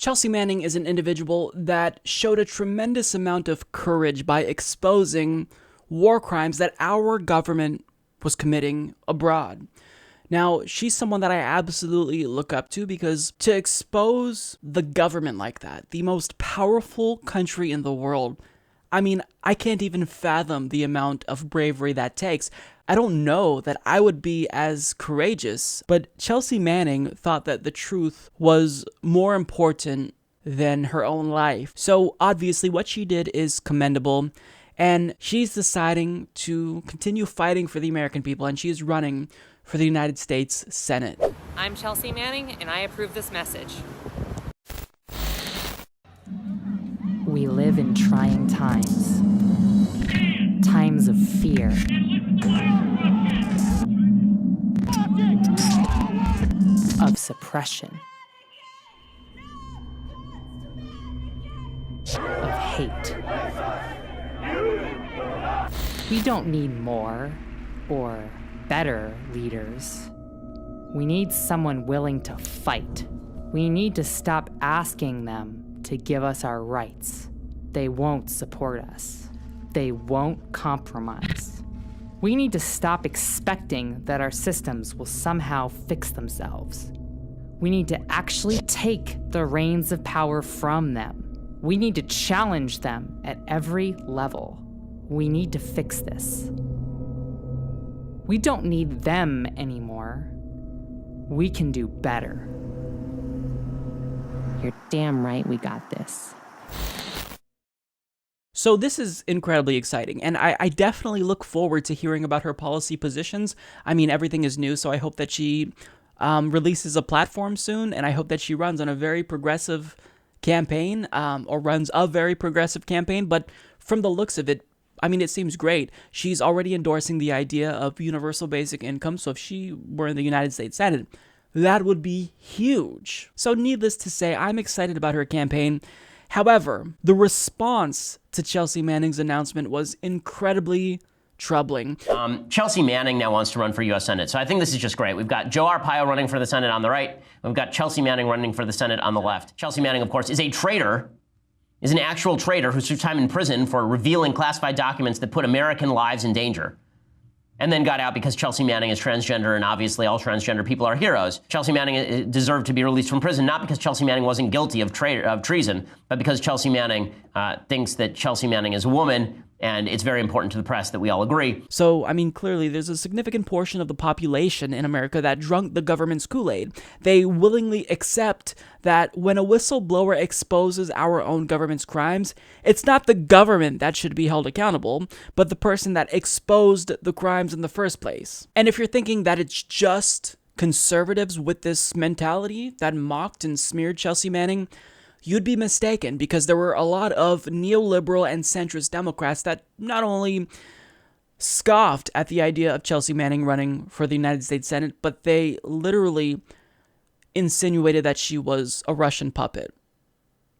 Chelsea Manning is an individual that showed a tremendous amount of courage by exposing war crimes that our government was committing abroad. Now, she's someone that I absolutely look up to because to expose the government like that, the most powerful country in the world, I mean, I can't even fathom the amount of bravery that takes. I don't know that I would be as courageous, but Chelsea Manning thought that the truth was more important than her own life. So obviously what she did is commendable, and she's deciding to continue fighting for the American people, and she is running for the United States Senate. I'm Chelsea Manning, and I approve this message. We live in trying times. Times of fear. Of suppression. Of hate. We don't need more or better leaders. We need someone willing to fight. We need to stop asking them to give us our rights. They won't support us. They won't compromise. We need to stop expecting that our systems will somehow fix themselves. We need to actually take the reins of power from them. We need to challenge them at every level. We need to fix this. We don't need them anymore. We can do better. You're damn right we got this. So this is incredibly exciting, and I definitely look forward to hearing about her policy positions. I mean, everything is new, so I hope that she releases a platform soon, and I hope that she runs on a very progressive campaign, or runs a very progressive campaign. But from the looks of it, I mean, it seems great. She's already endorsing the idea of universal basic income, so if she were in the United States Senate, that would be huge. So needless to say, I'm excited about her campaign. However, the response to Chelsea Manning's announcement was incredibly troubling. Chelsea Manning now wants to run for U.S. Senate, so I think this is just great. We've got Joe Arpaio running for the Senate on the right. We've got Chelsea Manning running for the Senate on the left. Chelsea Manning, of course, is a traitor, is an actual traitor who served time in prison for revealing classified documents that put American lives in danger, and then got out because Chelsea Manning is transgender, and obviously all transgender people are heroes. Chelsea Manning deserved to be released from prison, not because Chelsea Manning wasn't guilty of treason, but because Chelsea Manning thinks that Chelsea Manning is a woman, and it's very important to the press that we all agree. So, I mean, clearly there's a significant portion of the population in America that drunk the government's Kool-Aid. They willingly accept that when a whistleblower exposes our own government's crimes, it's not the government that should be held accountable, but the person that exposed the crimes in the first place. And if you're thinking that it's just conservatives with this mentality that mocked and smeared Chelsea Manning, you'd be mistaken, because there were a lot of neoliberal and centrist Democrats that not only scoffed at the idea of Chelsea Manning running for the United States Senate, but they literally insinuated that she was a Russian puppet.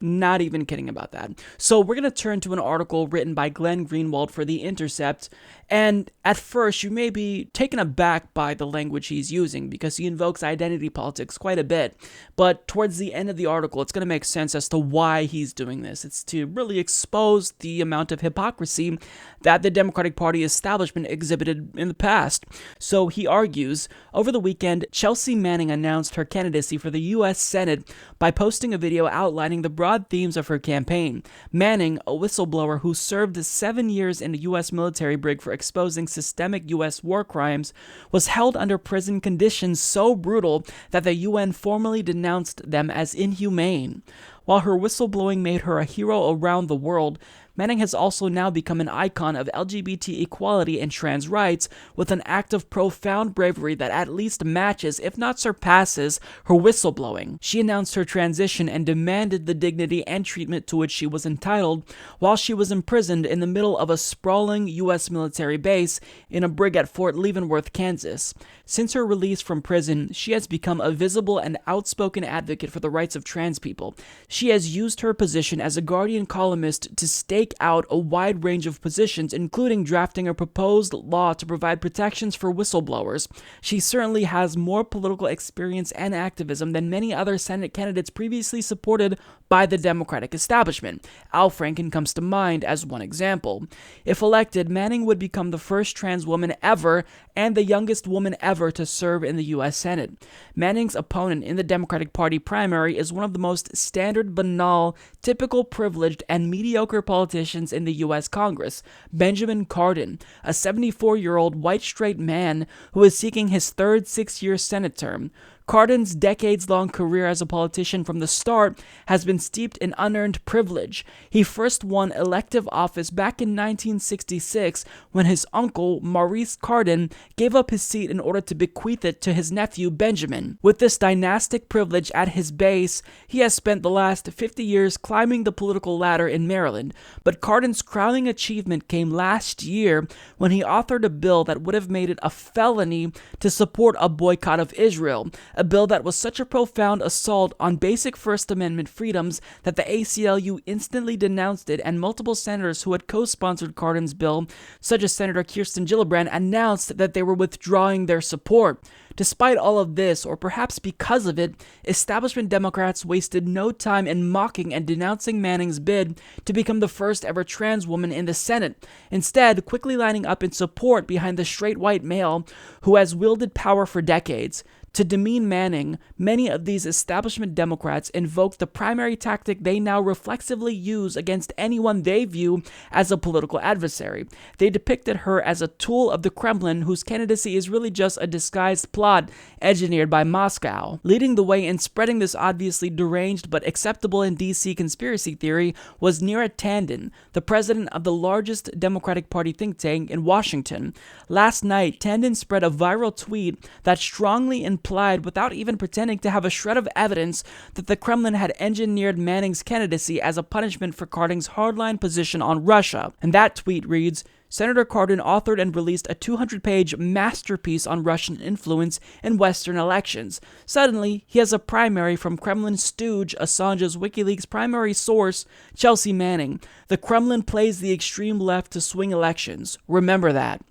Not even kidding about that. So we're going to turn to an article written by Glenn Greenwald for The Intercept, and at first you may be taken aback by the language he's using because he invokes identity politics quite a bit, but towards the end of the article it's going to make sense as to why he's doing this. It's to really expose the amount of hypocrisy that the Democratic Party establishment exhibited in the past. So he argues, over the weekend, Chelsea Manning announced her candidacy for the U.S. Senate by posting a video outlining the broad themes of her campaign. Manning, a whistleblower who served 7 years in the U.S. military brig for exposing systemic U.S. war crimes, was held under prison conditions so brutal that the UN formally denounced them as inhumane. While her whistleblowing made her a hero around the world, Manning has also now become an icon of LGBT equality and trans rights, with an act of profound bravery that at least matches, if not surpasses, her whistleblowing. She announced her transition and demanded the dignity and treatment to which she was entitled while she was imprisoned in the middle of a sprawling U.S. military base in a brig at Fort Leavenworth, Kansas. Since her release from prison, she has become a visible and outspoken advocate for the rights of trans people. She has used her position as a Guardian columnist to stake stake out a wide range of positions, including drafting a proposed law to provide protections for whistleblowers. She certainly has more political experience and activism than many other Senate candidates previously supported by the Democratic establishment. Al Franken comes to mind as one example. If elected, Manning would become the first trans woman ever and the youngest woman ever to serve in the U.S. Senate. Manning's opponent in the Democratic Party primary is one of the most standard, banal, typical privileged, and mediocre politicians in the U.S. Congress, Benjamin Cardin, a 74-year-old white straight man who is seeking his third 6-year Senate term. Cardin's decades-long career as a politician from the start has been steeped in unearned privilege. He first won elective office back in 1966 when his uncle, Maurice Cardin, gave up his seat in order to bequeath it to his nephew, Benjamin. With this dynastic privilege at his base, he has spent the last 50 years climbing the political ladder in Maryland. But Cardin's crowning achievement came last year when he authored a bill that would have made it a felony to support a boycott of Israel. A bill that was such a profound assault on basic First Amendment freedoms that the ACLU instantly denounced it, and multiple senators who had co-sponsored Cardin's bill, such as Senator Kirsten Gillibrand, announced that they were withdrawing their support. Despite all of this, or perhaps because of it, establishment Democrats wasted no time in mocking and denouncing Manning's bid to become the first ever trans woman in the Senate, instead quickly lining up in support behind the straight white male who has wielded power for decades. To demean Manning, many of these establishment Democrats invoked the primary tactic they now reflexively use against anyone they view as a political adversary. They depicted her as a tool of the Kremlin whose candidacy is really just a disguised plot engineered by Moscow. Leading the way in spreading this obviously deranged but acceptable in DC conspiracy theory was Neera Tanden, the president of the largest Democratic Party think tank in Washington. Last night, Tanden spread a viral tweet that strongly implied, without even pretending to have a shred of evidence, that the Kremlin had engineered Manning's candidacy as a punishment for Cardin's hardline position on Russia. And that tweet reads, Senator Cardin authored and released a 200-page masterpiece on Russian influence in Western elections. Suddenly, he has a primary from Kremlin stooge Assange's WikiLeaks primary source, Chelsea Manning. The Kremlin plays the extreme left to swing elections. Remember that.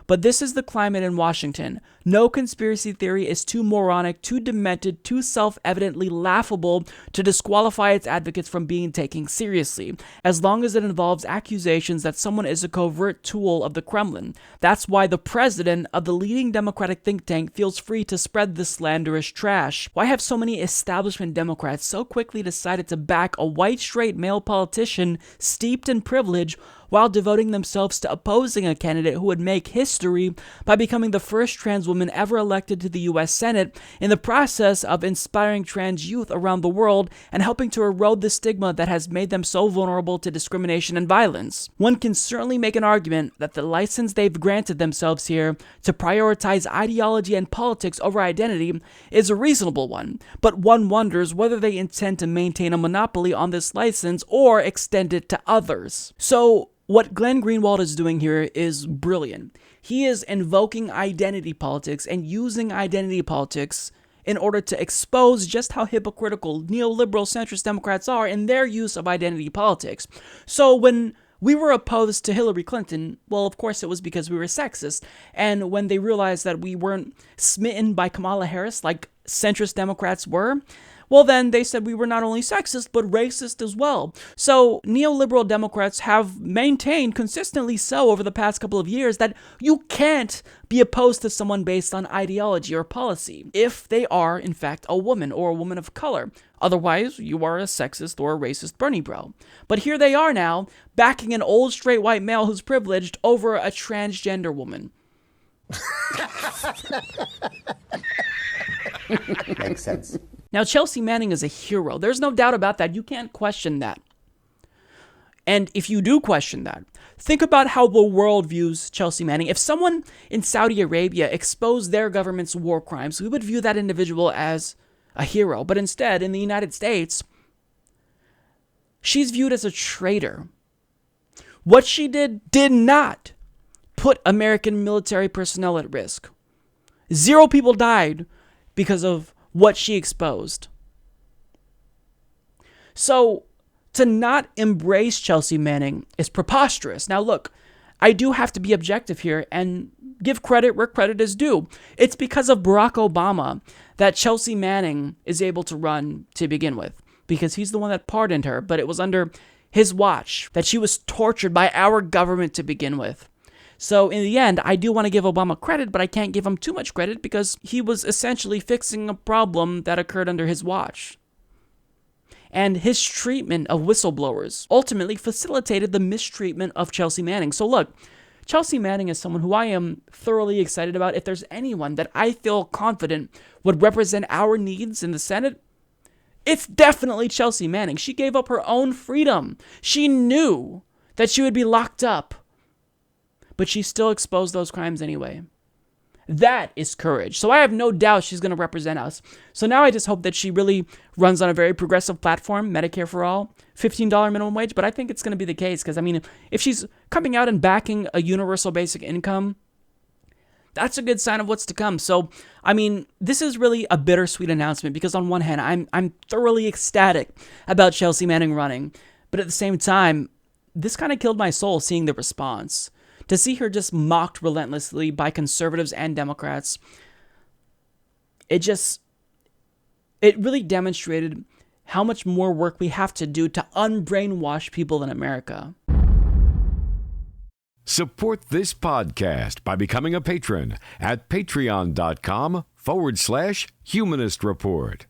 But this is the climate in Washington. No conspiracy theory is too moronic, too demented, too self-evidently laughable to disqualify its advocates from being taken seriously, as long as it involves accusations that someone is a covert tool of the Kremlin. That's why the president of the leading Democratic think tank feels free to spread this slanderous trash. Why have so many establishment Democrats so quickly decided to back a white straight male politician steeped in privilege while devoting themselves to opposing a candidate who would make history by becoming the first trans woman ever elected to the U.S. Senate, in the process of inspiring trans youth around the world and helping to erode the stigma that has made them so vulnerable to discrimination and violence? One can certainly make an argument that the license they've granted themselves here to prioritize ideology and politics over identity is a reasonable one, but one wonders whether they intend to maintain a monopoly on this license or extend it to others. So, what Glenn Greenwald is doing here is brilliant. He is invoking identity politics and using identity politics in order to expose just how hypocritical neoliberal centrist Democrats are in their use of identity politics. So when we were opposed to Hillary Clinton, well, of course it was because we were sexist. And when they realized that we weren't smitten by Kamala Harris like centrist Democrats were, well, then they said we were not only sexist, but racist as well. So neoliberal Democrats have maintained consistently so over the past couple of years that you can't be opposed to someone based on ideology or policy if they are, in fact, a woman or a woman of color. Otherwise, you are a sexist or a racist Bernie bro. But here they are now, backing an old straight white male who's privileged over a transgender woman. Makes sense. Now, Chelsea Manning is a hero. There's no doubt about that. You can't question that. And if you do question that, think about how the world views Chelsea Manning. If someone in Saudi Arabia exposed their government's war crimes, we would view that individual as a hero. But instead, in the United States, she's viewed as a traitor. What she did not put American military personnel at risk. 0 people died because of what she exposed. So, To not embrace Chelsea Manning is preposterous. Now look, I do have to be objective here and give credit where credit is due. It's because of Barack Obama that Chelsea Manning is able to run to begin with, because he's the one that pardoned her, but it was under his watch that she was tortured by our government to begin with. So in the end, I do want to give Obama credit, but I can't give him too much credit because he was essentially fixing a problem that occurred under his watch. And his treatment of whistleblowers ultimately facilitated the mistreatment of Chelsea Manning. So look, Chelsea Manning is someone who I am thoroughly excited about. If there's anyone that I feel confident would represent our needs in the Senate, it's definitely Chelsea Manning. She gave up her own freedom. She knew that she would be locked up, but she still exposed those crimes anyway. That is courage. So I have no doubt she's going to represent us. So now I just hope that she really runs on a very progressive platform, Medicare for all, $15 minimum wage. But I think it's going to be the case because, I mean, if she's coming out and backing a universal basic income, that's a good sign of what's to come. So, I mean, this is really a bittersweet announcement because on one hand, I'm thoroughly ecstatic about Chelsea Manning running. But at the same time, this kind of killed my soul seeing the response. To see her just mocked relentlessly by conservatives and Democrats, it really demonstrated how much more work we have to do to unbrainwash people in America. Support this podcast by becoming a patron at patreon.com/Humanist Report.